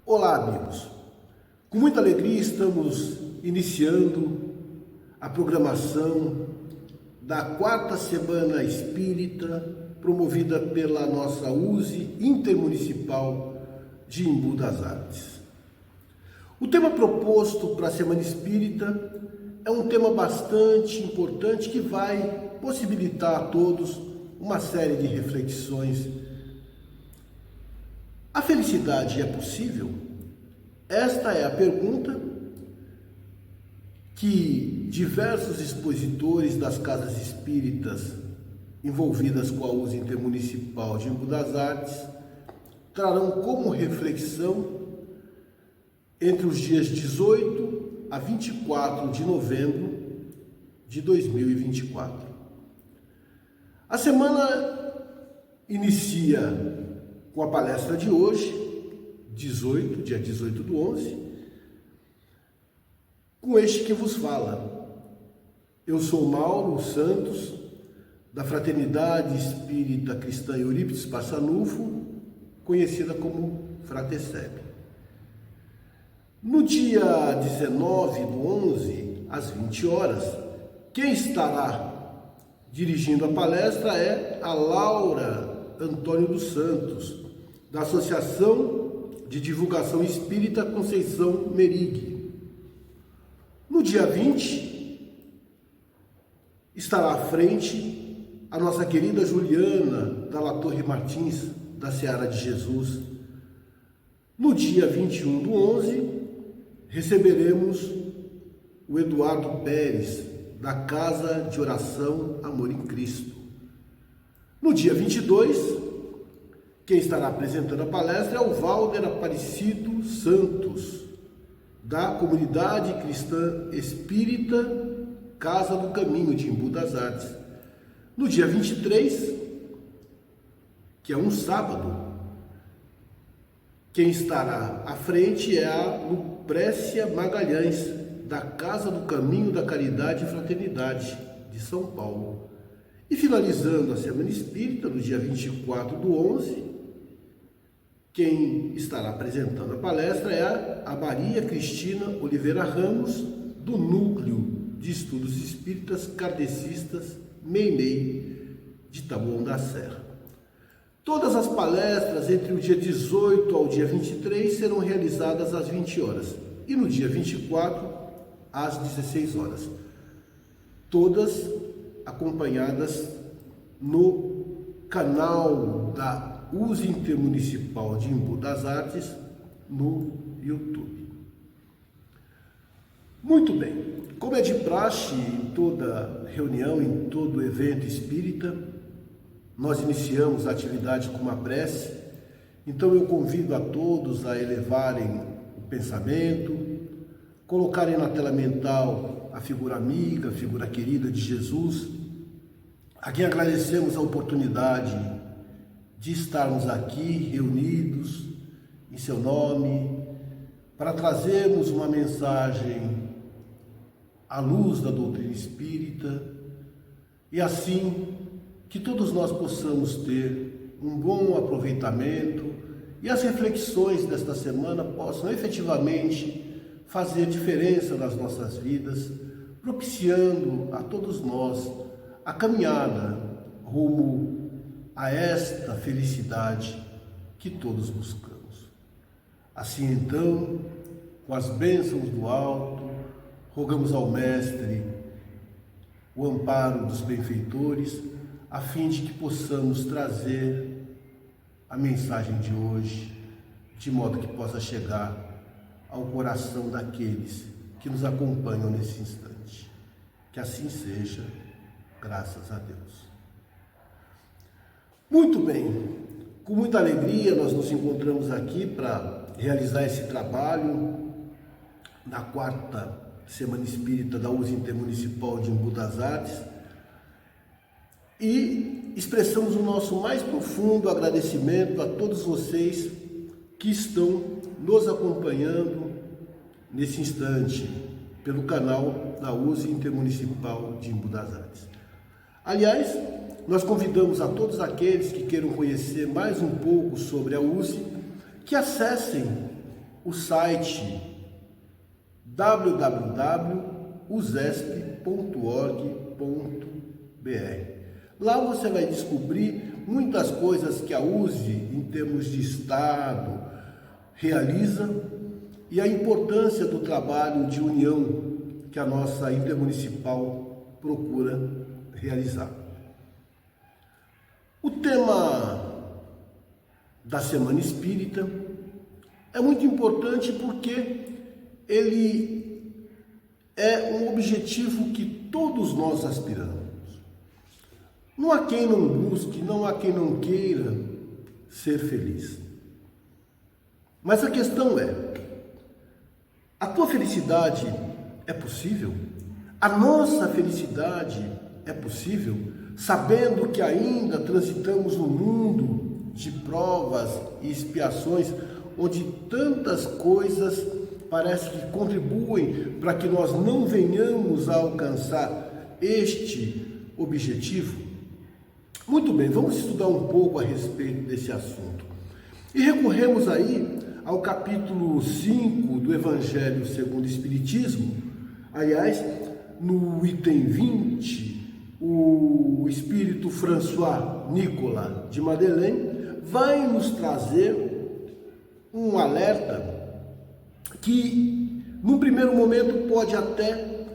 Olá, amigos. Com muita alegria estamos iniciando a programação da quarta Semana Espírita, promovida pela nossa USE Intermunicipal de Embu das Artes. O tema proposto para a Semana Espírita é um tema bastante importante que vai possibilitar a todos uma série de reflexões. A felicidade é possível? Esta é a pergunta que diversos expositores das casas espíritas envolvidas com a USE Intermunicipal de Embu das Artes trarão como reflexão entre os dias 18 a 24 de novembro de 2024. A semana inicia com a palestra de hoje, dia 18 do 11, com este que vos fala. Eu sou Mauro Santos, da Fraternidade Espírita Cristã Eurípides Passanufo, conhecida como Frateceb. No dia 19 do 11, às 20 horas, quem estará dirigindo a palestra é a Laura Antônio dos Santos, da Associação de Divulgação Espírita Conceição Merig. No dia 20, estará à frente a nossa querida Juliana Dalla Torre Martins, da Seara de Jesus. No dia 21 do 11, receberemos o Eduardo Pérez, da Casa de Oração Amor em Cristo. No dia 22, quem estará apresentando a palestra é o Valder Aparecido Santos, da Comunidade Cristã Espírita Casa do Caminho de Embu das Artes. No dia 23, que é um sábado, quem estará à frente é a Lucrécia Magalhães, da Casa do Caminho da Caridade e Fraternidade de São Paulo. E finalizando a Semana Espírita, no dia 24 do 11, quem estará apresentando a palestra é a Maria Cristina Oliveira Ramos, do Núcleo de Estudos Espíritas Kardecistas Meimei, de Taboão da Serra. Todas as palestras entre o dia 18 ao dia 23 serão realizadas às 20 horas e no dia 24 às 16 horas. Todas acompanhadas no canal da USE Intermunicipal de Embu das Artes no YouTube. Muito bem, como é de praxe em toda reunião, em todo evento espírita, nós iniciamos a atividade com uma prece. Então eu convido a todos a elevarem o pensamento, colocarem na tela mental a figura amiga, a figura querida de Jesus, a quem agradecemos a oportunidade de estarmos aqui reunidos em seu nome, para trazermos uma mensagem à luz da doutrina espírita e assim que todos nós possamos ter um bom aproveitamento e as reflexões desta semana possam efetivamente fazer diferença nas nossas vidas, propiciando a todos nós a caminhada rumo a esta felicidade que todos buscamos. Assim então, com as bênçãos do alto, rogamos ao Mestre o amparo dos benfeitores, a fim de que possamos trazer a mensagem de hoje, de modo que possa chegar ao coração daqueles que nos acompanham nesse instante. Que assim seja, graças a Deus. Muito bem, com muita alegria nós nos encontramos aqui para realizar esse trabalho na quarta Semana Espírita da USE Intermunicipal de Embu das Artes e expressamos o nosso mais profundo agradecimento a todos vocês que estão nos acompanhando nesse instante pelo canal da USE Intermunicipal de Embu das Artes. Aliás, nós convidamos a todos aqueles que queiram conhecer mais um pouco sobre a USE que acessem o site www.usesp.org.br. Lá você vai descobrir muitas coisas que a USE, em termos de Estado, realiza e a importância do trabalho de união que a nossa intermunicipal procura realizar. O tema da Semana Espírita é muito importante porque ele é um objetivo que todos nós aspiramos. Não há quem não busque, não há quem não queira ser feliz. Mas a questão é, a tua felicidade é possível? A nossa felicidade é possível? Sabendo que ainda transitamos num mundo de provas e expiações, onde tantas coisas parece que contribuem para que nós não venhamos a alcançar este objetivo? Muito bem, vamos estudar um pouco a respeito desse assunto. E recorremos aí ao capítulo 5 do Evangelho segundo o Espiritismo. Aliás, no item 20, o espírito François Nicolas de Madeleine vai nos trazer um alerta que, num primeiro momento, pode até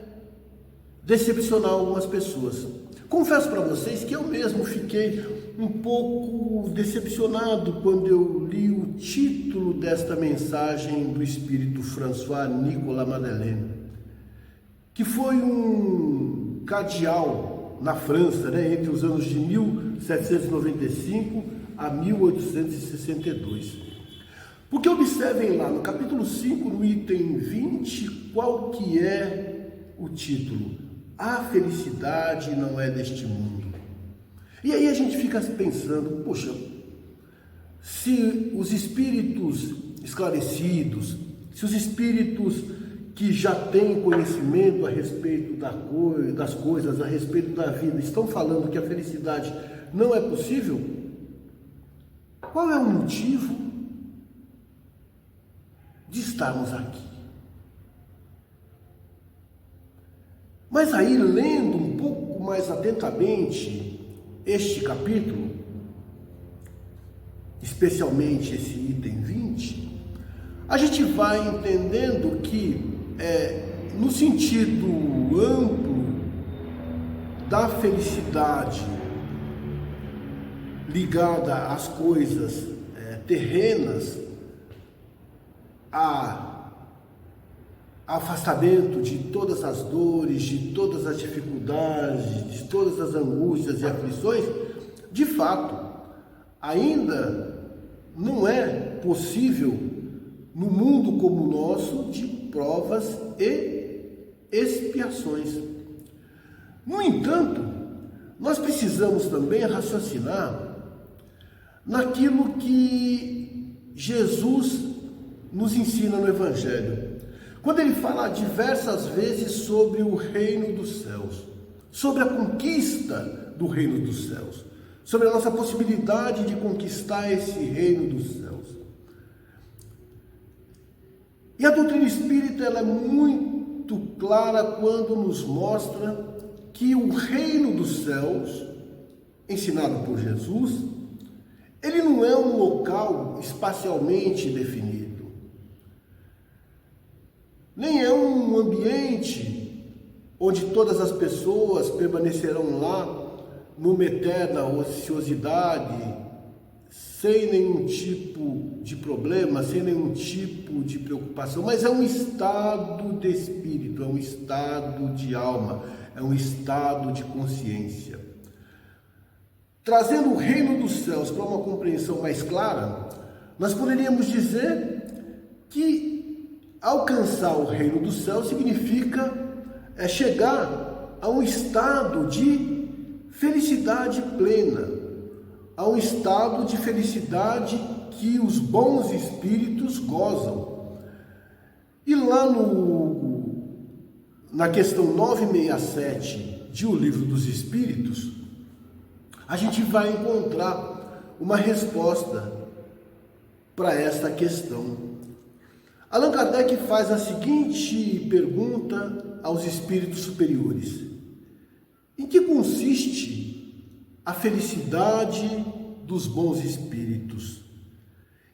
decepcionar algumas pessoas. Confesso para vocês que eu mesmo fiquei um pouco decepcionado quando eu li o título desta mensagem do espírito François Nicolas Madeleine, que foi um cardeal na França, entre os anos de 1795 a 1862. Porque observem lá no capítulo 5, no item 20, qual que é o título? A felicidade não é deste mundo. E aí a gente fica pensando, poxa, se os espíritos esclarecidos, se os espíritos que já têm conhecimento a respeito das coisas, a respeito da vida, estão falando que a felicidade não é possível, qual é o motivo de estarmos aqui? Mas aí, lendo um pouco mais atentamente este capítulo, especialmente esse item 20, a gente vai entendendo que, no sentido amplo da felicidade ligada às coisas terrenas, a afastamento de todas as dores, de todas as dificuldades, de todas as angústias e aflições, de fato, ainda não é possível no mundo como o nosso de provas e expiações. No entanto, nós precisamos também raciocinar naquilo que Jesus nos ensina no Evangelho. Quando ele fala diversas vezes sobre o reino dos céus, sobre a conquista do reino dos céus, sobre a nossa possibilidade de conquistar esse reino dos céus. E a doutrina espírita ela é muito clara quando nos mostra que o reino dos céus, ensinado por Jesus, ele não é um local espacialmente definido. Nem é um ambiente onde todas as pessoas permanecerão lá numa eterna ociosidade, sem nenhum tipo de problema, sem nenhum tipo de preocupação, mas é um estado de espírito, é um estado de alma, é um estado de consciência. Trazendo o reino dos céus para uma compreensão mais clara, nós poderíamos dizer que alcançar o reino dos céus significa chegar a um estado de felicidade plena, a um estado de felicidade que os bons espíritos gozam. E lá na questão 967 de O Livro dos Espíritos, a gente vai encontrar uma resposta para esta questão. Allan Kardec faz a seguinte pergunta aos espíritos superiores: em que consiste a felicidade dos bons espíritos?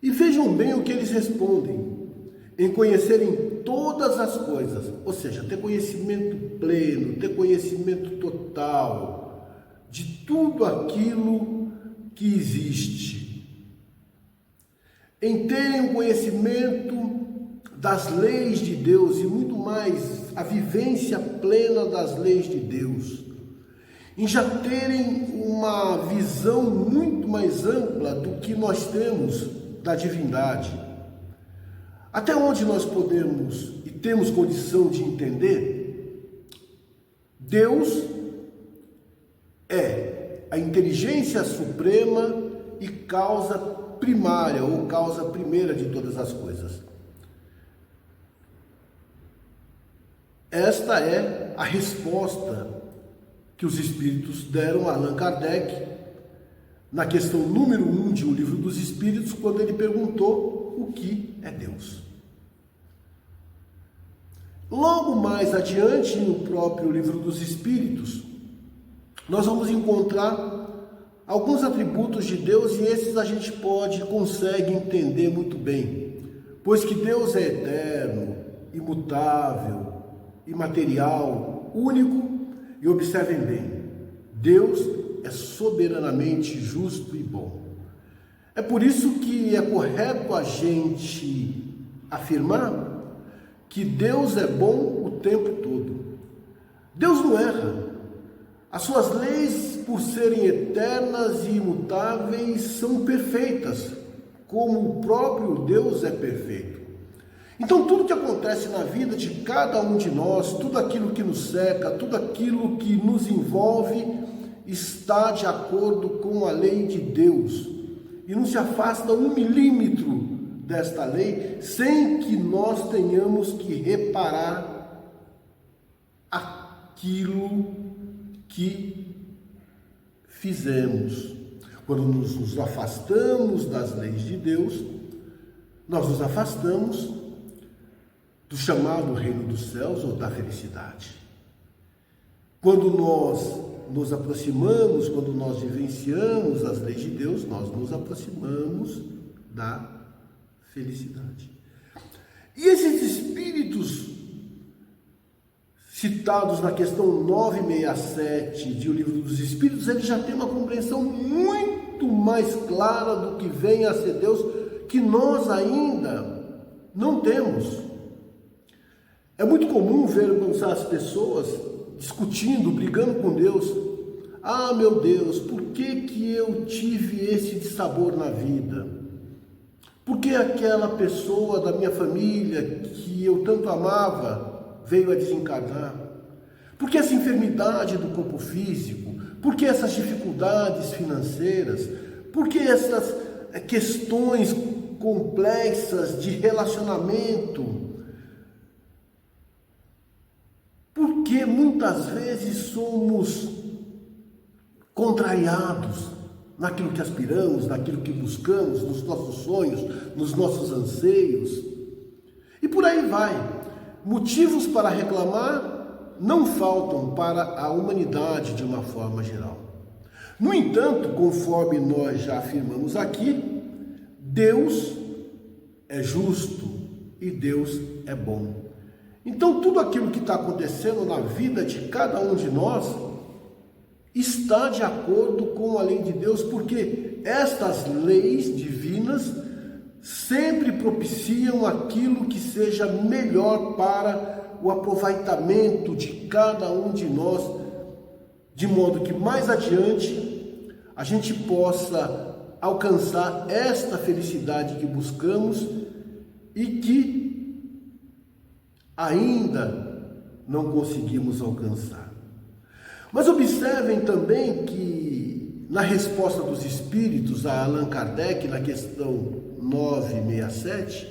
E vejam bem o que eles respondem: em conhecerem todas as coisas, ou seja, ter conhecimento pleno, ter conhecimento total de tudo aquilo que existe, em terem o conhecimento das leis de Deus e muito mais, a vivência plena das leis de Deus, em já terem uma visão muito mais ampla do que nós temos da divindade. Até onde nós podemos e temos condição de entender, Deus é a inteligência suprema e causa primária ou causa primeira de todas as coisas. Esta é a resposta que os espíritos deram a Allan Kardec na questão número 1 de O Livro dos Espíritos, quando ele perguntou o que é Deus. Logo mais adiante, no próprio Livro dos Espíritos, nós vamos encontrar alguns atributos de Deus, e esses a gente consegue entender muito bem, pois que Deus é eterno, imutável, imaterial, único. E observem bem, Deus é soberanamente justo e bom. É por isso que é correto a gente afirmar que Deus é bom o tempo todo. Deus não erra. As suas leis, por serem eternas e imutáveis, são perfeitas, como o próprio Deus é perfeito. Então, tudo que acontece na vida de cada um de nós, tudo aquilo que nos cerca, tudo aquilo que nos envolve, está de acordo com a lei de Deus. E não se afasta 1 milímetro desta lei, sem que nós tenhamos que reparar aquilo que fizemos. Quando nos afastamos das leis de Deus, nós nos afastamos do chamado reino dos céus ou da felicidade. Quando nós nos aproximamos, quando nós vivenciamos as leis de Deus, nós nos aproximamos da felicidade. E esses espíritos citados na questão 967 de O Livro dos Espíritos, eles já têm uma compreensão muito mais clara do que vem a ser Deus, que nós ainda não temos. É muito comum vermos as pessoas discutindo, brigando com Deus. Ah, meu Deus, por que eu tive esse dissabor na vida? Por que aquela pessoa da minha família que eu tanto amava veio a desencarnar? Por que essa enfermidade do corpo físico? Por que essas dificuldades financeiras? Por que essas questões complexas de relacionamento? Porque muitas vezes somos contrariados naquilo que aspiramos, naquilo que buscamos, nos nossos sonhos, nos nossos anseios. E por aí vai. Motivos para reclamar não faltam para a humanidade de uma forma geral. No entanto, conforme nós já afirmamos aqui, Deus é justo e Deus é bom. Então, tudo aquilo que está acontecendo na vida de cada um de nós está de acordo com a lei de Deus, porque estas leis divinas sempre propiciam aquilo que seja melhor para o aproveitamento de cada um de nós, de modo que mais adiante a gente possa alcançar esta felicidade que buscamos e que ainda não conseguimos alcançar. Mas observem também que na resposta dos espíritos a Allan Kardec, na questão 967,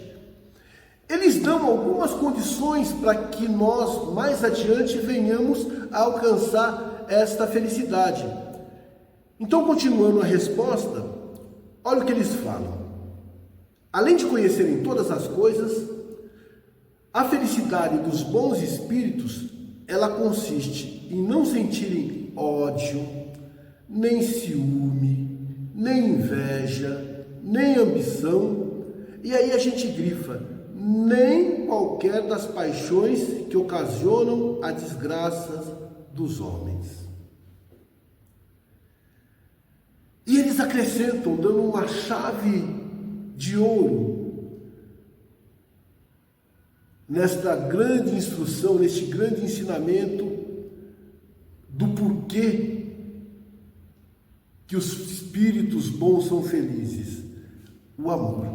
eles dão algumas condições para que nós mais adiante venhamos a alcançar esta felicidade. Então, continuando a resposta, olha o que eles falam. Além de conhecerem todas as coisas, A felicidade dos bons espíritos, ela consiste em não sentirem ódio, nem ciúme, nem inveja, nem ambição, e aí a gente grifa, nem qualquer das paixões que ocasionam a desgraça dos homens. E eles acrescentam, dando uma chave de ouro nesta grande instrução, neste grande ensinamento do porquê que os espíritos bons são felizes. O amor.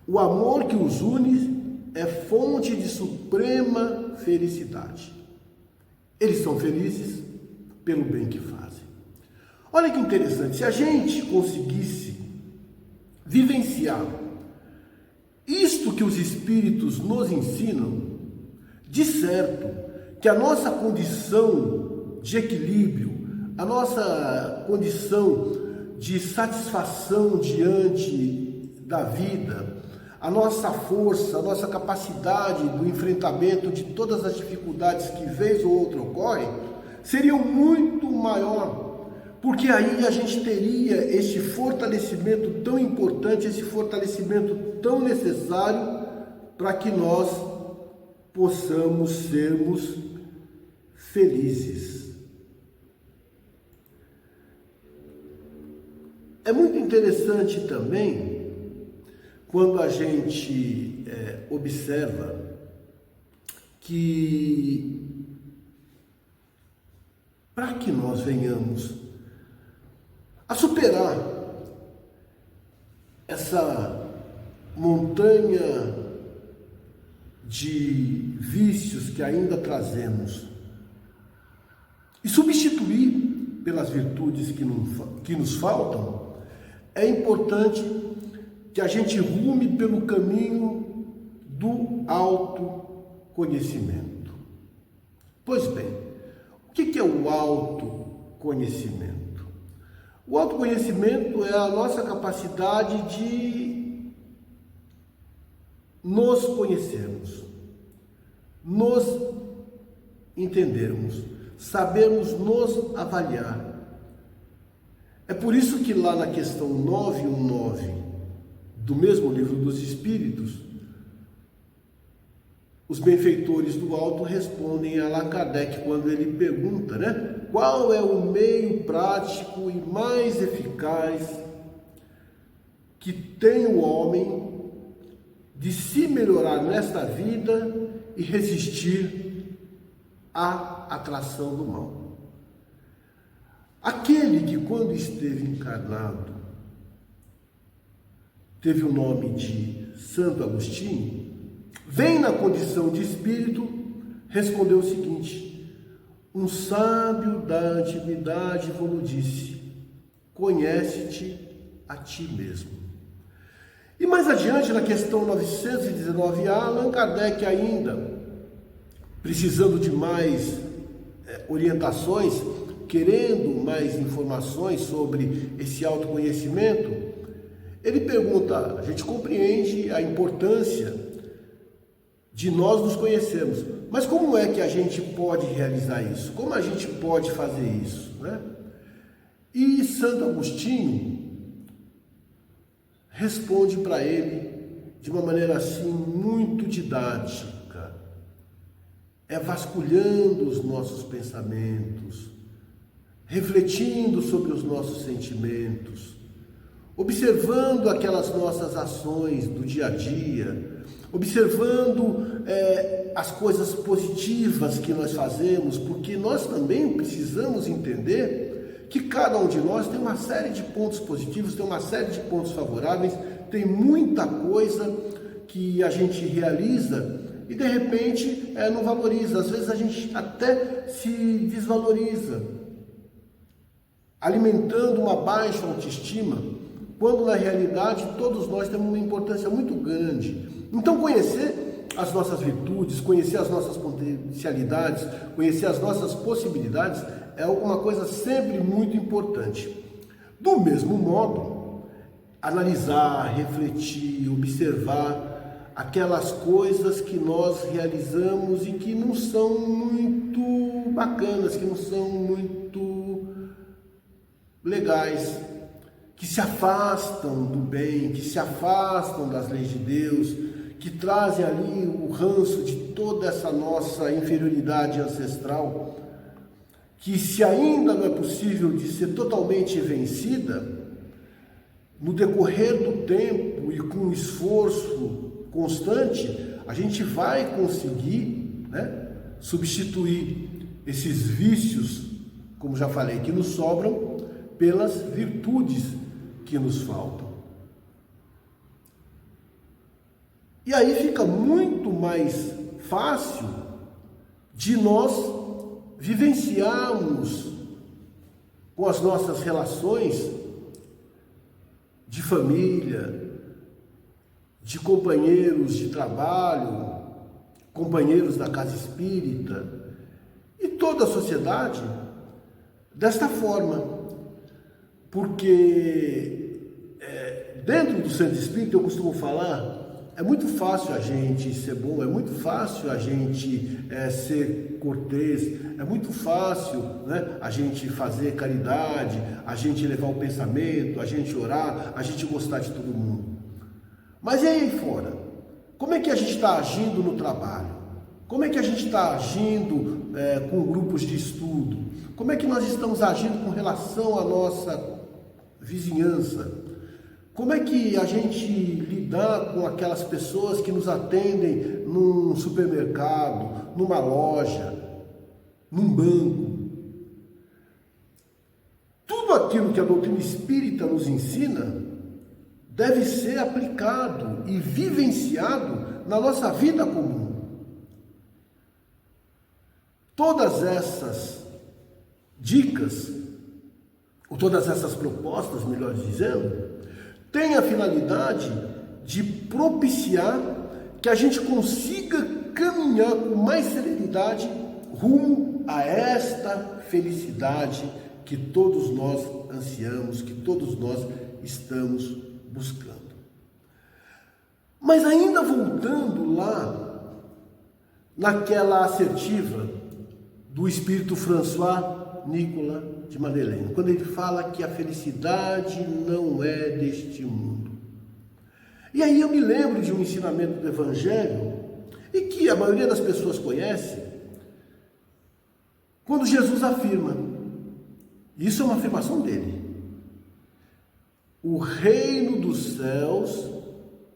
O amor que os une é fonte de suprema felicidade. Eles são felizes pelo bem que fazem. Olha que interessante, se a gente conseguisse vivenciar isto que os espíritos nos ensinam, de certo que a nossa condição de equilíbrio, a nossa condição de satisfação diante da vida, a nossa força, a nossa capacidade do enfrentamento de todas as dificuldades que vez ou outra ocorrem, seriam muito maior, porque aí a gente teria esse fortalecimento tão importante, esse fortalecimento tão necessário para que nós possamos sermos felizes. É muito interessante também quando a gente observa que para que nós venhamos a superar essa montanha de vícios que ainda trazemos e substituir pelas virtudes que nos faltam, é importante que a gente rume pelo caminho do autoconhecimento. Pois bem, o que é o autoconhecimento? O autoconhecimento é a nossa capacidade de nos conhecermos, nos entendermos, sabermos nos avaliar. É por isso que lá na questão 919 do mesmo livro dos Espíritos, os benfeitores do alto respondem a Allan Kardec quando ele pergunta, qual é o meio prático e mais eficaz que tem o homem de se melhorar nesta vida e resistir à atração do mal? Aquele que, quando esteve encarnado, teve o nome de Santo Agostinho, vem na condição de espírito, respondeu o seguinte: um sábio da antiguidade vos disse, conhece-te a ti mesmo. E mais adiante, na questão 919A, Allan Kardec ainda, precisando de mais orientações, querendo mais informações sobre esse autoconhecimento, ele pergunta, a gente compreende a importância de nós nos conhecermos, mas como é que a gente pode realizar isso? Como a gente pode fazer isso? E Santo Agostinho responde para ele de uma maneira assim muito didática, vasculhando os nossos pensamentos, refletindo sobre os nossos sentimentos, observando aquelas nossas ações do dia a dia, observando as coisas positivas que nós fazemos, porque nós também precisamos entender que cada um de nós tem uma série de pontos positivos, tem uma série de pontos favoráveis, tem muita coisa que a gente realiza e de repente não valoriza, às vezes a gente até se desvaloriza, alimentando uma baixa autoestima, quando na realidade todos nós temos uma importância muito grande. Então conhecer as nossas virtudes, conhecer as nossas potencialidades, conhecer as nossas possibilidades é alguma coisa sempre muito importante. Do mesmo modo, analisar, refletir, observar aquelas coisas que nós realizamos e que não são muito bacanas, que não são muito legais, que se afastam do bem, que se afastam das leis de Deus, que trazem ali o ranço de toda essa nossa inferioridade ancestral, que se ainda não é possível de ser totalmente vencida, no decorrer do tempo e com esforço constante, a gente vai conseguir, substituir esses vícios, como já falei, que nos sobram, pelas virtudes que nos faltam. E aí fica muito mais fácil de nós vivenciarmos com as nossas relações de família, de companheiros de trabalho, companheiros da casa espírita e toda a sociedade desta forma. Porque dentro do centro espírita, eu costumo falar, é muito fácil a gente ser bom, é muito fácil a gente ser cortês, é muito fácil, a gente fazer caridade, a gente levar o pensamento, a gente orar, a gente gostar de todo mundo. Mas e aí fora? Como é que a gente está agindo no trabalho? Como é que a gente está agindo com grupos de estudo? Como é que nós estamos agindo com relação à nossa vizinhança? Como é que a gente lidar com aquelas pessoas que nos atendem num supermercado, numa loja, num banco? Tudo aquilo que a doutrina espírita nos ensina deve ser aplicado e vivenciado na nossa vida comum. Todas essas dicas, ou todas essas propostas, melhor dizendo, têm a finalidade de propiciar que a gente consiga caminhar com mais serenidade rumo a esta felicidade que todos nós ansiamos, que todos nós estamos buscando. Mas ainda voltando lá naquela assertiva do espírito François Nicolas de Madeleine, quando ele fala que a felicidade não é deste mundo. E aí eu me lembro de um ensinamento do Evangelho, e que a maioria das pessoas conhece, quando Jesus afirma, isso é uma afirmação dele, o reino dos céus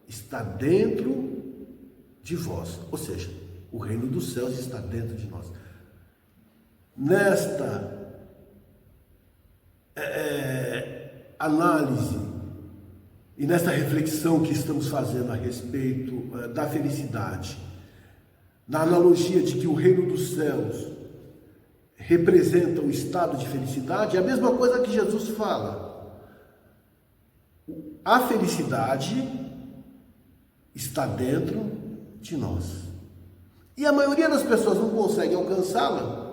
está dentro de vós, ou seja, o reino dos céus está dentro de nós. Nesta análise e nesta reflexão que estamos fazendo a respeito da felicidade, na analogia de que o reino dos céus representa o estado de felicidade, é a mesma coisa que Jesus fala. A felicidade está dentro de nós. E a maioria das pessoas não consegue alcançá-la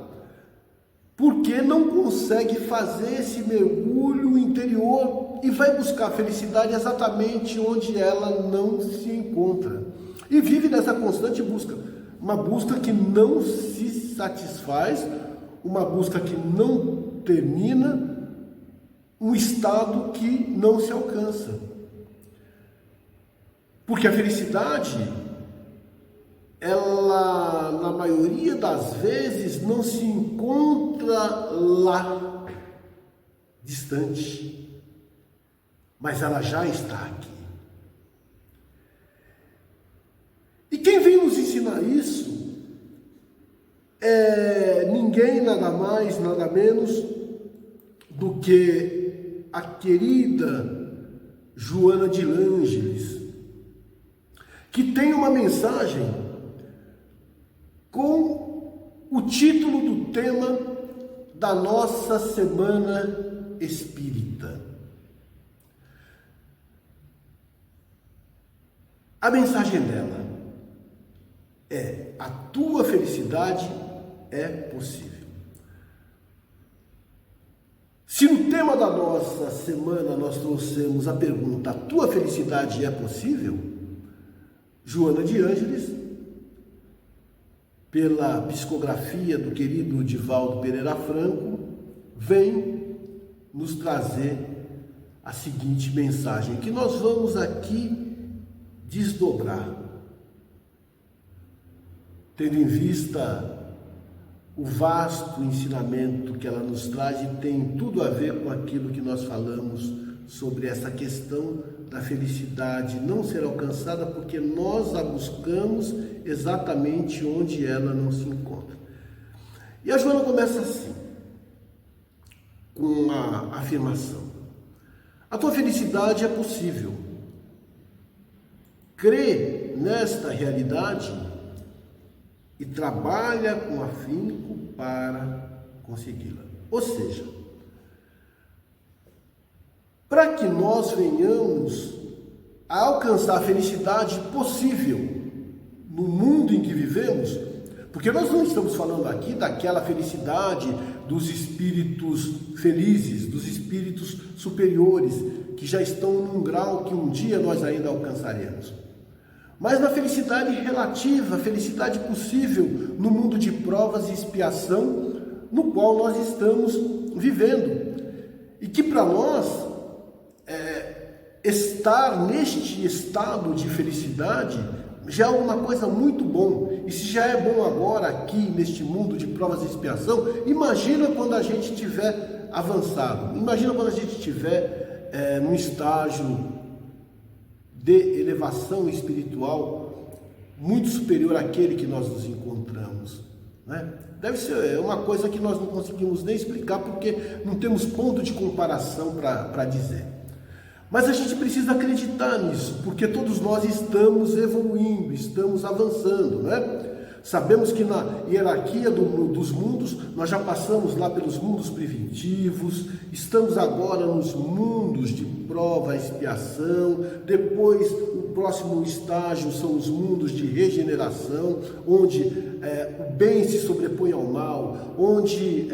porque não consegue fazer esse mergulho interior e vai buscar a felicidade exatamente onde ela não se encontra. E vive nessa constante busca. Uma busca que não se satisfaz, uma busca que não termina, um estado que não se alcança. Porque a felicidade, ela, na maioria das vezes, não se encontra lá, distante, mas ela já está aqui. E quem vem nos ensinar isso é ninguém, nada mais, nada menos do que a querida Joana de Ângeles, que tem uma mensagem com o título do tema da nossa Semana Espírita. A mensagem dela é: a tua felicidade é possível. Se no tema da nossa semana nós trouxemos a pergunta: a tua felicidade é possível? Joana de Ângeles, pela psicografia do querido Divaldo Pereira Franco, vem nos trazer a seguinte mensagem, que nós vamos aqui desdobrar, tendo em vista o vasto ensinamento que ela nos traz e tem tudo a ver com aquilo que nós falamos sobre essa questão da felicidade não ser alcançada porque nós a buscamos exatamente onde ela não se encontra. E a Joana começa assim, com uma afirmação: a tua felicidade é possível. Crê nesta realidade e trabalha com afinco para consegui-la. Ou seja, para que nós venhamos a alcançar a felicidade possível no mundo em que vivemos, porque nós não estamos falando aqui daquela felicidade dos espíritos felizes, dos espíritos superiores, que já estão num grau que um dia nós ainda alcançaremos. Mas na felicidade relativa, a felicidade possível no mundo de provas e expiação no qual nós estamos vivendo. E que para nós, estar neste estado de felicidade já é alguma coisa muito bom. E se já é bom agora aqui neste mundo de provas e expiação, imagina quando a gente tiver avançado, imagina quando a gente estiver num estágio de elevação espiritual muito superior àquele que nós nos encontramos, né? Deve ser uma coisa que nós não conseguimos nem explicar porque não temos ponto de comparação para dizer. Mas a gente precisa acreditar nisso, porque todos nós estamos evoluindo, estamos avançando, né? Sabemos que na hierarquia dos mundos, nós já passamos lá pelos mundos primitivos, estamos agora nos mundos de prova e expiação, depois o próximo estágio são os mundos de regeneração, onde o bem se sobrepõe ao mal, onde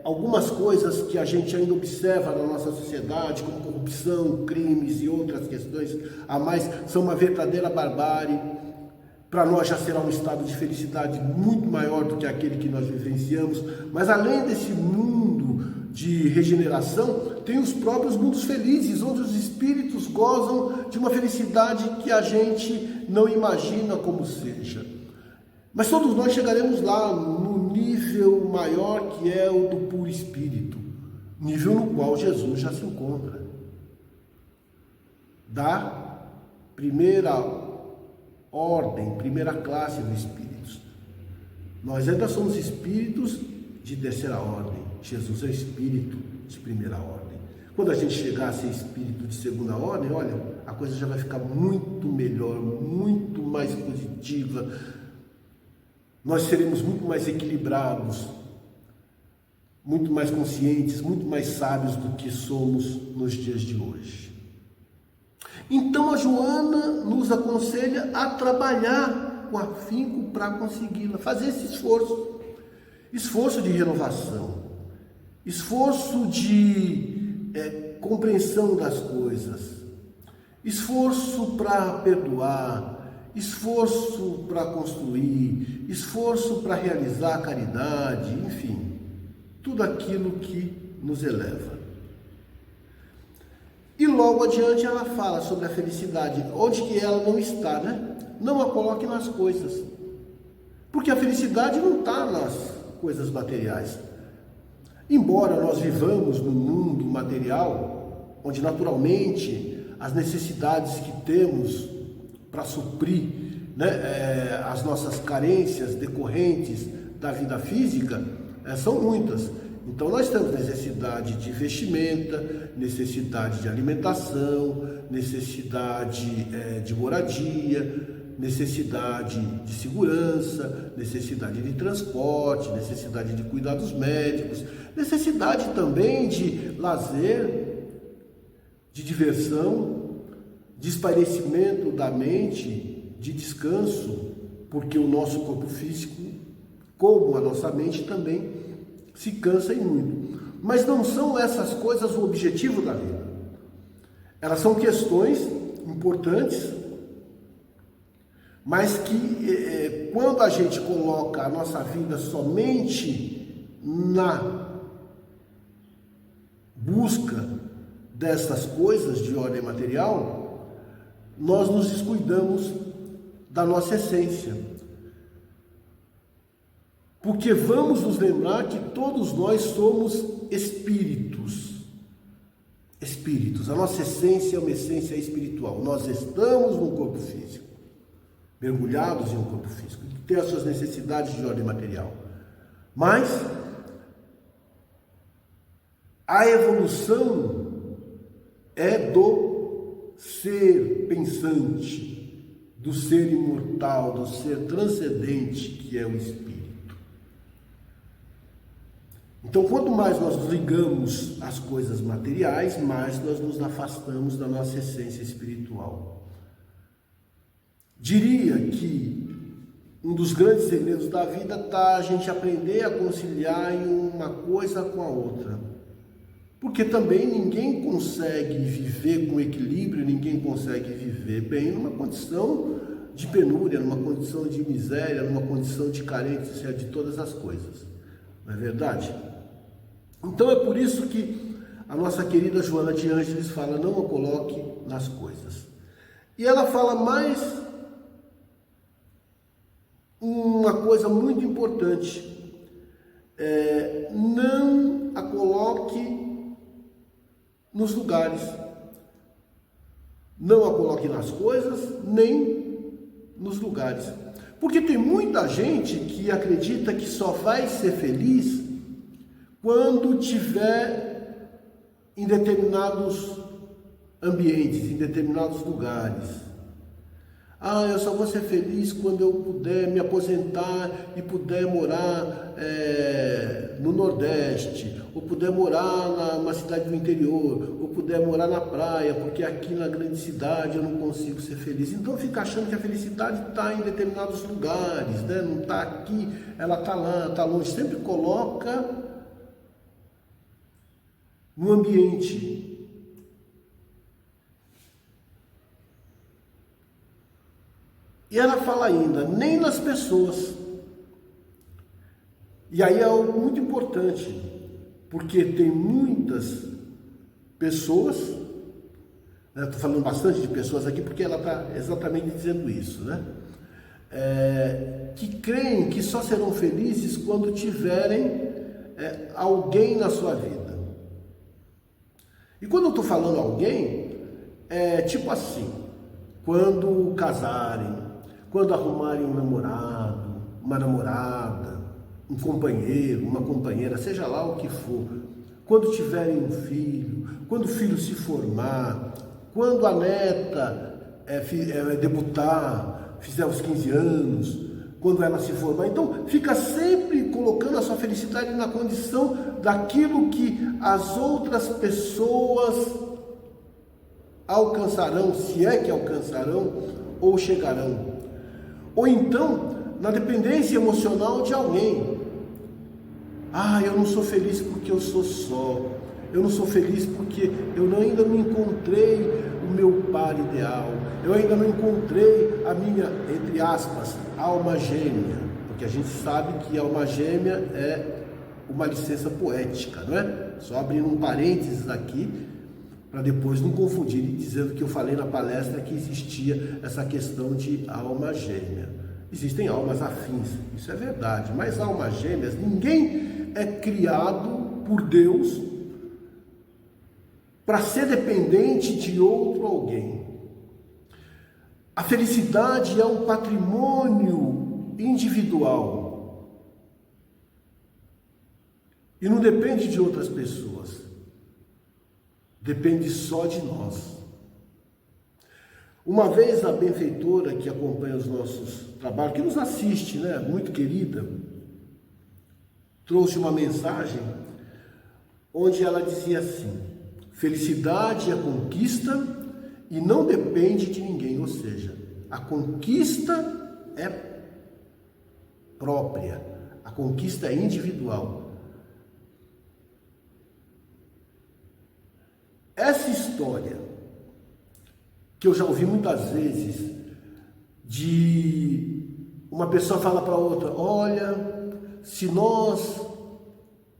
algumas coisas que a gente ainda observa na nossa sociedade, como corrupção, crimes e outras questões a mais, são uma verdadeira barbárie. Para nós já será um estado de felicidade muito maior do que aquele que nós vivenciamos. Mas além desse mundo de regeneração, tem os próprios mundos felizes, onde os espíritos gozam de uma felicidade que a gente não imagina como seja. Mas todos nós chegaremos lá no nível maior que é o do puro espírito, nível no qual Jesus já se encontra. Da primeira ordem, primeira classe dos espíritos. Nós ainda somos espíritos de terceira ordem. Jesus é espírito de primeira ordem. Quando a gente chegar a ser espírito de segunda ordem, olha, a coisa já vai ficar muito melhor, muito mais positiva. Nós seremos muito mais equilibrados, muito mais conscientes, muito mais sábios do que somos nos dias de hoje. Então a Joana nos aconselha a trabalhar com afinco para consegui-la, fazer esse esforço de renovação, esforço de compreensão das coisas, esforço para perdoar, esforço para construir, esforço para realizar a caridade, enfim, tudo aquilo que nos eleva. E logo adiante ela fala sobre a felicidade, onde que ela não está, né? Não a coloque nas coisas, porque a felicidade não está nas coisas materiais. Embora nós vivamos num mundo material, onde naturalmente as necessidades que temos para suprir, né, as nossas carências decorrentes da vida física são muitas. Então nós temos necessidade de vestimenta, necessidade de alimentação, necessidade de moradia, necessidade de segurança, necessidade de transporte, necessidade de cuidados médicos, necessidade também de lazer, de diversão, de espairecimento da mente, de descanso, porque o nosso corpo físico, como a nossa mente também, se cansa e muito. Mas não são essas coisas o objetivo da vida. Elas são questões importantes, mas que quando a gente coloca a nossa vida somente na busca dessas coisas de ordem material, nós nos descuidamos da nossa essência. Porque vamos nos lembrar que todos nós somos espíritos. Espíritos. A nossa essência é uma essência espiritual. Nós estamos num corpo físico, mergulhados em um corpo físico, que tem as suas necessidades de ordem material. Mas a evolução é do ser pensante, do ser imortal, do ser transcendente, que é o espírito. Então, quanto mais nós nos ligamos às coisas materiais, mais nós nos afastamos da nossa essência espiritual. Diria que um dos grandes segredos da vida está a gente aprender a conciliar uma coisa com a outra. Porque também ninguém consegue viver com equilíbrio, ninguém consegue viver bem numa condição de penúria, numa condição de miséria, numa condição de carência de todas as coisas. Não é verdade? Então é por isso que a nossa querida Joana de Ângeles fala: não a coloque nas coisas. E ela fala mais uma coisa muito importante: não a coloque nos lugares, não a coloque nas coisas, nem nos lugares. Porque tem muita gente que acredita que só vai ser feliz quando tiver em determinados ambientes, em determinados lugares. Eu só vou ser feliz quando eu puder me aposentar e puder morar no Nordeste, ou puder morar numa cidade do interior, ou puder morar na praia, porque aqui na grande cidade eu não consigo ser feliz. Então fica achando que a felicidade está em determinados lugares, né? Não está aqui, ela está lá, está longe. Sempre coloca no ambiente. E ela fala ainda, nem nas pessoas. E aí é algo muito importante, porque tem muitas pessoas, né, estou falando bastante de pessoas aqui, porque ela está exatamente dizendo isso, né? Que creem que só serão felizes quando tiverem alguém na sua vida. E quando eu estou falando alguém, tipo assim, quando casarem, quando arrumarem um namorado, uma namorada, um companheiro, uma companheira, seja lá o que for, quando tiverem um filho, quando o filho se formar, quando a neta debutar, fizer os 15 anos, quando ela se formar. Então, fica sempre colocando a sua felicidade na condição daquilo que as outras pessoas alcançarão, se é que alcançarão ou chegarão. Ou então, na dependência emocional de alguém. Eu não sou feliz porque eu sou só. Eu não sou feliz porque eu ainda não encontrei o meu par ideal. Eu ainda não encontrei a minha, entre aspas, alma gêmea. Porque a gente sabe que alma gêmea é uma licença poética, não é? Só abrindo um parênteses aqui, para depois não confundirem dizendo que eu falei na palestra que existia essa questão de alma gêmea. Existem almas afins, isso é verdade, mas almas gêmeas, ninguém é criado por Deus para ser dependente de outro alguém. A felicidade é um patrimônio individual e não depende de outras pessoas. Depende só de nós. Uma vez a benfeitora que acompanha os nossos trabalhos, que nos assiste, né, muito querida, trouxe uma mensagem onde ela dizia assim: felicidade é conquista e não depende de ninguém, ou seja, a conquista é própria, a conquista é individual. Essa história, que eu já ouvi muitas vezes, de uma pessoa falar para outra: olha, se nós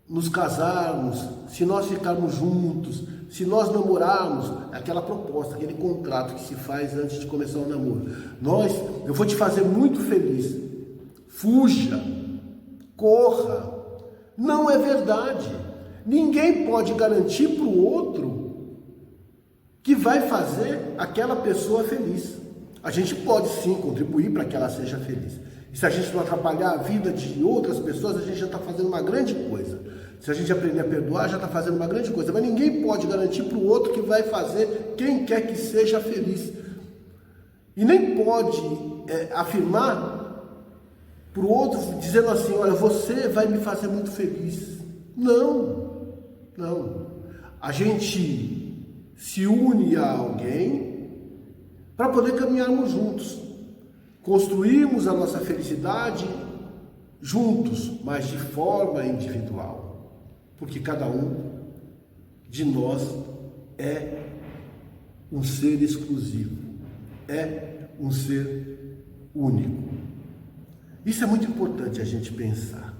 nos casarmos, se nós ficarmos juntos, se nós namorarmos, aquela proposta, aquele contrato que se faz antes de começar o namoro. Eu vou te fazer muito feliz. Fuja, corra. Não é verdade. Ninguém pode garantir para o outro que vai fazer aquela pessoa feliz. A gente pode sim contribuir para que ela seja feliz. E se a gente não atrapalhar a vida de outras pessoas, a gente já está fazendo uma grande coisa. Se a gente aprender a perdoar, já está fazendo uma grande coisa. Mas ninguém pode garantir para o outro que vai fazer quem quer que seja feliz. E nem pode afirmar para o outro, dizendo assim: olha, você vai me fazer muito feliz. Não, não. A gente se une a alguém para poder caminharmos juntos. Construirmos a nossa felicidade juntos, mas de forma individual. Porque cada um de nós é um ser exclusivo, é um ser único. Isso é muito importante a gente pensar.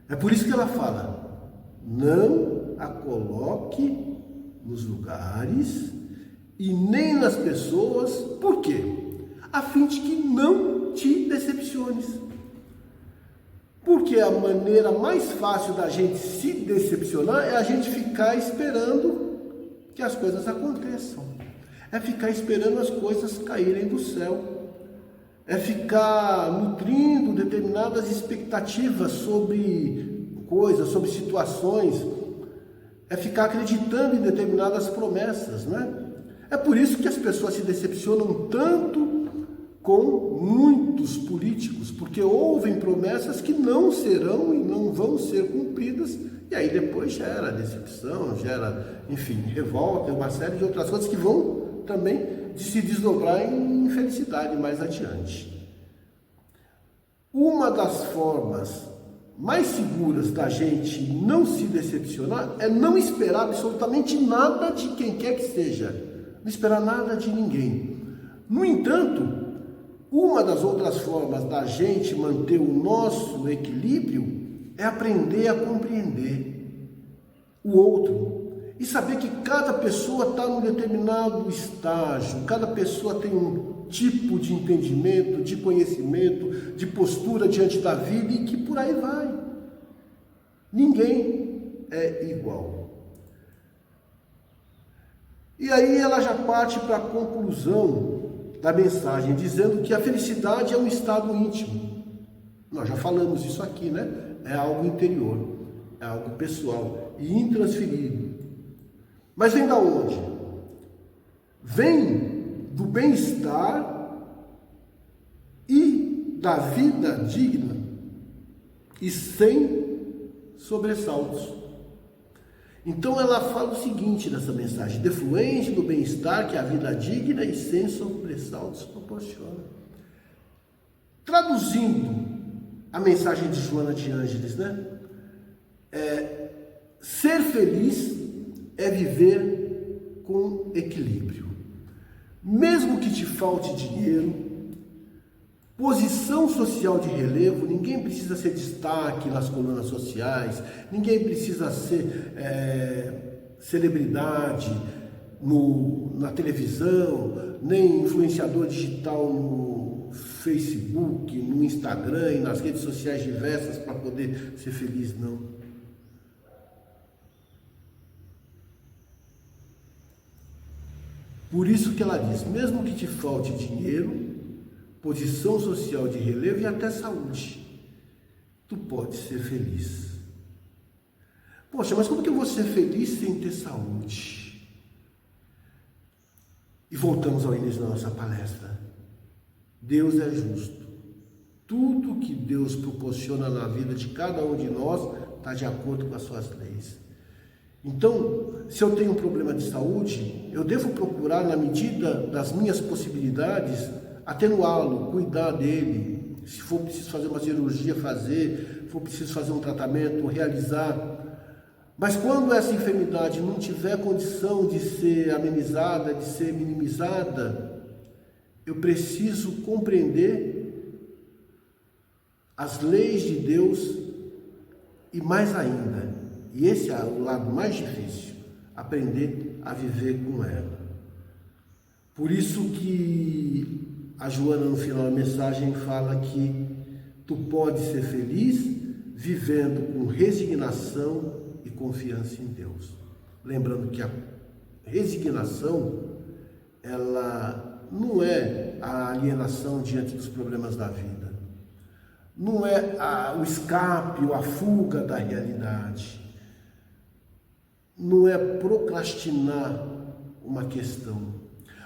É por isso que ela fala: não a coloque nos lugares e nem nas pessoas. Por quê? A fim de que não te decepciones. Porque a maneira mais fácil da gente se decepcionar é a gente ficar esperando que as coisas aconteçam. É ficar esperando as coisas caírem do céu. É ficar nutrindo determinadas expectativas sobre coisas, sobre situações. É ficar acreditando em determinadas promessas, né? É por isso que as pessoas se decepcionam tanto com muitos políticos, porque ouvem promessas que não serão e não vão ser cumpridas, e aí depois gera decepção, gera, enfim, revolta, uma série de outras coisas que vão também se desdobrar em infelicidade mais adiante. Uma das formas mais seguras da gente não se decepcionar é não esperar absolutamente nada de quem quer que seja, não esperar nada de ninguém. No entanto, uma das outras formas da gente manter o nosso equilíbrio é aprender a compreender o outro e saber que cada pessoa está num determinado estágio, cada pessoa tem um tipo de entendimento, de conhecimento, de postura diante da vida e que por aí vai. Ninguém é igual. E aí ela já parte para a conclusão da mensagem, dizendo que a felicidade é um estado íntimo. Nós já falamos isso aqui, né? É algo interior, é algo pessoal e intransferível. Mas vem da onde? Vem do bem-estar e da vida digna e sem sobressaltos. Então ela fala o seguinte nessa mensagem: defluente do bem-estar que a vida digna e sem sobressaltos proporciona. Traduzindo a mensagem de Joana de Ângeles, né? Ser feliz é viver com equilíbrio. Mesmo que te falte dinheiro, posição social de relevo, ninguém precisa ser destaque nas colunas sociais, ninguém precisa ser celebridade na televisão, nem influenciador digital no Facebook, no Instagram e nas redes sociais diversas para poder ser feliz, não. Por isso que ela diz: mesmo que te falte dinheiro, posição social de relevo e até saúde, tu pode ser feliz. Poxa, mas como que eu vou ser feliz sem ter saúde? E voltamos ao início da nossa palestra. Deus é justo. Tudo que Deus proporciona na vida de cada um de nós está de acordo com as suas leis. Então, se eu tenho um problema de saúde, eu devo procurar, na medida das minhas possibilidades, atenuá-lo, cuidar dele. Se for preciso fazer uma cirurgia, fazer. Se for preciso fazer um tratamento, realizar. Mas quando essa enfermidade não tiver condição de ser amenizada, de ser minimizada, eu preciso compreender as leis de Deus e mais ainda, e esse é o lado mais difícil, aprender a viver com ela. Por isso que a Joana, no final da mensagem, fala que tu pode ser feliz vivendo com resignação e confiança em Deus. Lembrando que a resignação, ela não é a alienação diante dos problemas da vida. Não é o escape ou a fuga da realidade. Não é procrastinar uma questão.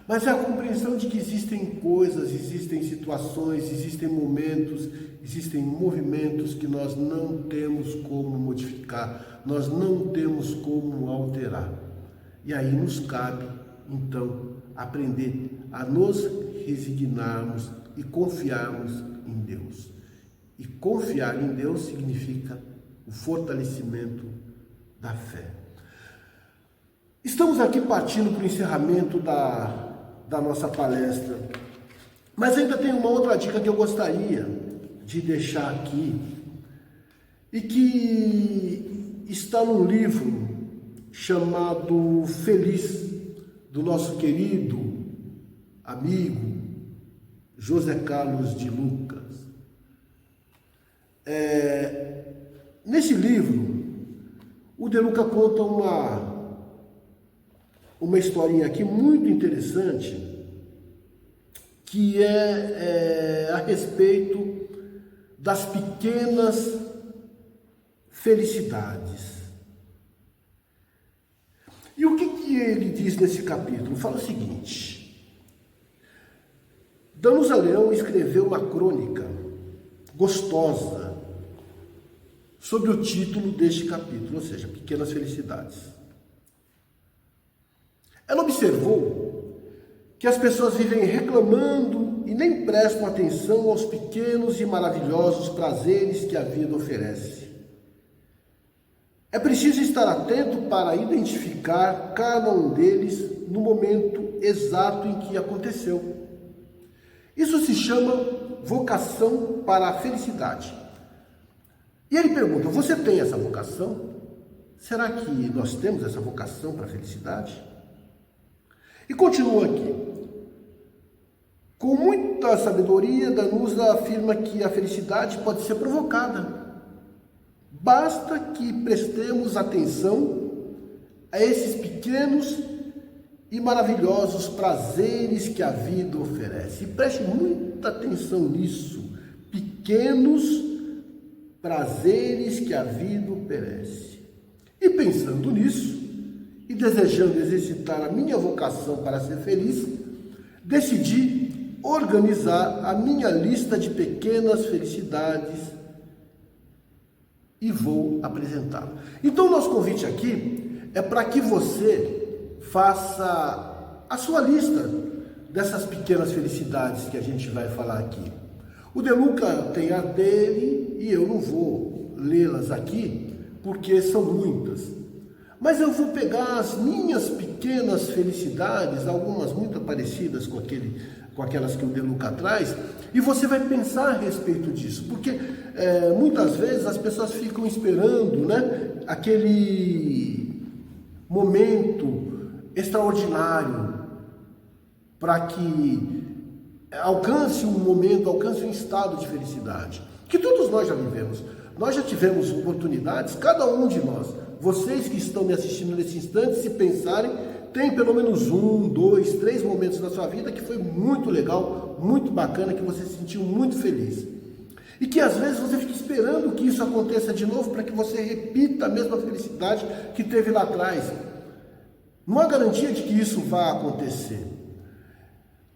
Mas é a compreensão de que existem coisas, existem situações, existem momentos, existem movimentos que nós não temos como modificar, nós não temos como alterar. E aí nos cabe, então, aprender a nos resignarmos e confiarmos em Deus. E confiar em Deus significa o fortalecimento da fé. Estamos aqui partindo para o encerramento da nossa palestra, mas ainda tem uma outra dica que eu gostaria de deixar aqui e que está num livro chamado Feliz, do nosso querido amigo José Carlos de Lucas. Nesse livro, o De Luca conta uma historinha aqui muito interessante, que é a respeito das pequenas felicidades. E o que ele diz nesse capítulo? Fala o seguinte: Danusa Leão escreveu uma crônica gostosa sobre o título deste capítulo, ou seja, Pequenas Felicidades. Ela observou que as pessoas vivem reclamando e nem prestam atenção aos pequenos e maravilhosos prazeres que a vida oferece. É preciso estar atento para identificar cada um deles no momento exato em que aconteceu. Isso se chama vocação para a felicidade. E ele pergunta: você tem essa vocação? Será que nós temos essa vocação para a felicidade? E continua aqui. Com muita sabedoria, Danusa afirma que a felicidade pode ser provocada. Basta que prestemos atenção a esses pequenos e maravilhosos prazeres que a vida oferece. E preste muita atenção nisso. Pequenos prazeres que a vida oferece. E pensando nisso, e desejando exercitar a minha vocação para ser feliz, decidi organizar a minha lista de pequenas felicidades e vou apresentá-la. Então, o nosso convite aqui é para que você faça a sua lista dessas pequenas felicidades que a gente vai falar aqui. O De Luca tem a dele e eu não vou lê-las aqui porque são muitas. Mas eu vou pegar as minhas pequenas felicidades, algumas muito parecidas com aquelas que o De Luca traz, e você vai pensar a respeito disso, porque muitas vezes as pessoas ficam esperando, né, aquele momento extraordinário para que alcance um momento, alcance um estado de felicidade, que todos nós já vivemos. Nós já tivemos oportunidades, cada um de nós. Vocês que estão me assistindo nesse instante, se pensarem, tem pelo menos 1, 2, 3 momentos na sua vida que foi muito legal, muito bacana, que você se sentiu muito feliz. E que às vezes você fica esperando que isso aconteça de novo para que você repita a mesma felicidade que teve lá atrás. Não há garantia de que isso vá acontecer.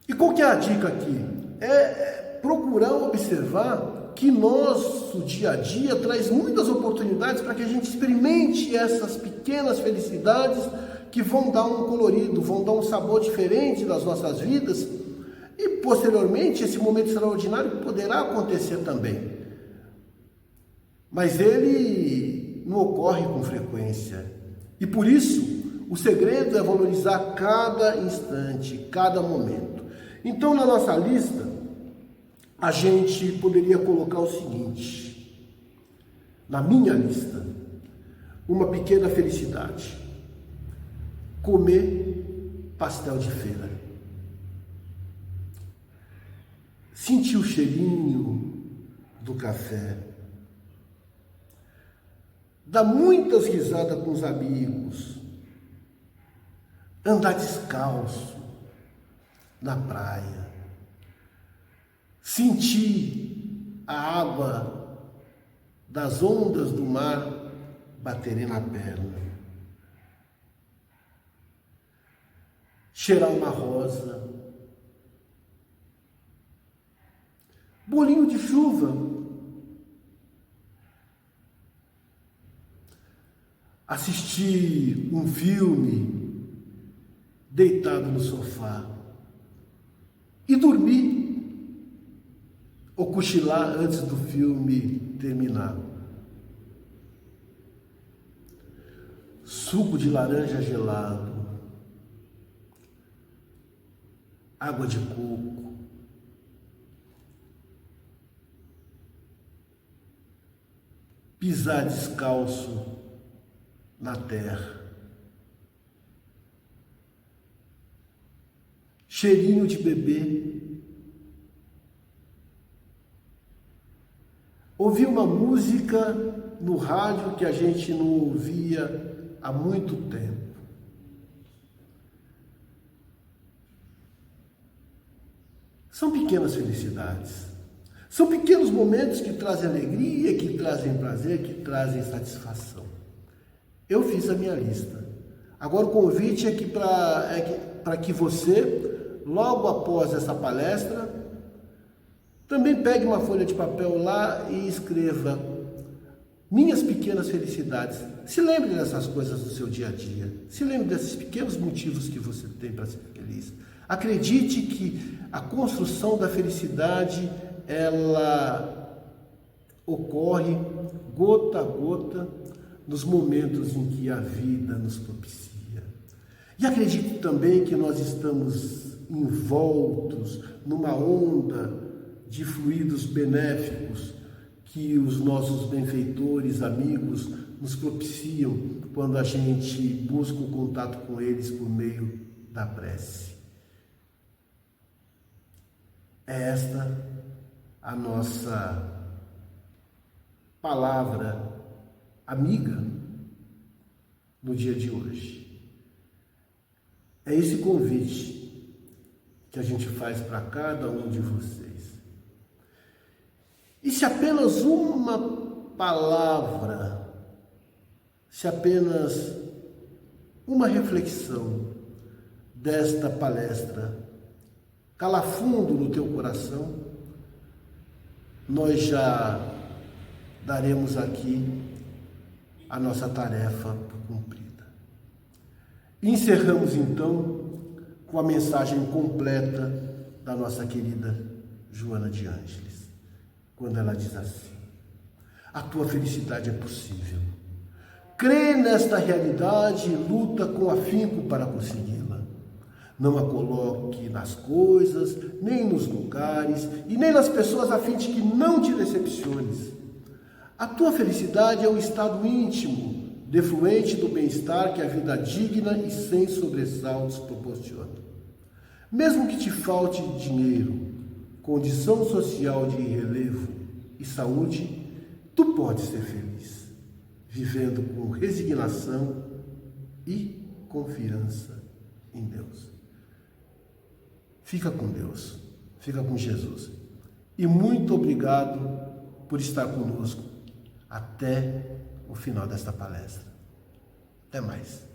E qual que é a dica aqui? É procurar observar que nosso dia a dia traz muitas oportunidades para que a gente experimente essas pequenas felicidades que vão dar um colorido, vão dar um sabor diferente das nossas vidas, e posteriormente esse momento extraordinário poderá acontecer também. Mas ele não ocorre com frequência. E por isso, o segredo é valorizar cada instante, cada momento. Então, na nossa lista, a gente poderia colocar o seguinte, na minha lista, uma pequena felicidade: comer pastel de feira, sentir o cheirinho do café, dar muitas risadas com os amigos, andar descalço na praia, sentir a água das ondas do mar baterem na perna, cheirar uma rosa, bolinho de chuva, assistir um filme deitado no sofá e dormir ou cochilar antes do filme terminar. Suco de laranja gelado, água de coco, pisar descalço na terra, cheirinho de bebê, ouvir uma música no rádio que a gente não ouvia há muito tempo. São pequenas felicidades. São pequenos momentos que trazem alegria, que trazem prazer, que trazem satisfação. Eu fiz a minha lista. Agora o convite é para que você, logo após essa palestra, também pegue uma folha de papel lá e escreva minhas pequenas felicidades. Se lembre dessas coisas do seu dia a dia. Se lembre desses pequenos motivos que você tem para ser feliz. Acredite que a construção da felicidade, ela ocorre gota a gota nos momentos em que a vida nos propicia. E acredite também que nós estamos envoltos numa onda de fluidos benéficos que os nossos benfeitores, amigos, nos propiciam quando a gente busca o contato com eles por meio da prece. É esta a nossa palavra amiga no dia de hoje. É esse convite que a gente faz para cada um de vocês. E se apenas uma palavra, se apenas uma reflexão desta palestra calar fundo no teu coração, nós já daremos aqui a nossa tarefa por cumprida. Encerramos então com a mensagem completa da nossa querida Joana de Ângeles, quando ela diz assim: a tua felicidade é possível. Crê nesta realidade e luta com afinco para consegui-la. Não a coloque nas coisas, nem nos lugares e nem nas pessoas a fim de que não te decepciones. A tua felicidade é um estado íntimo, defluente do bem-estar que a vida digna e sem sobressaltos proporciona. Mesmo que te falte dinheiro, condição social de relevo e saúde, tu podes ser feliz, vivendo com resignação e confiança em Deus. Fica com Deus, fica com Jesus. E muito obrigado por estar conosco até o final desta palestra. Até mais.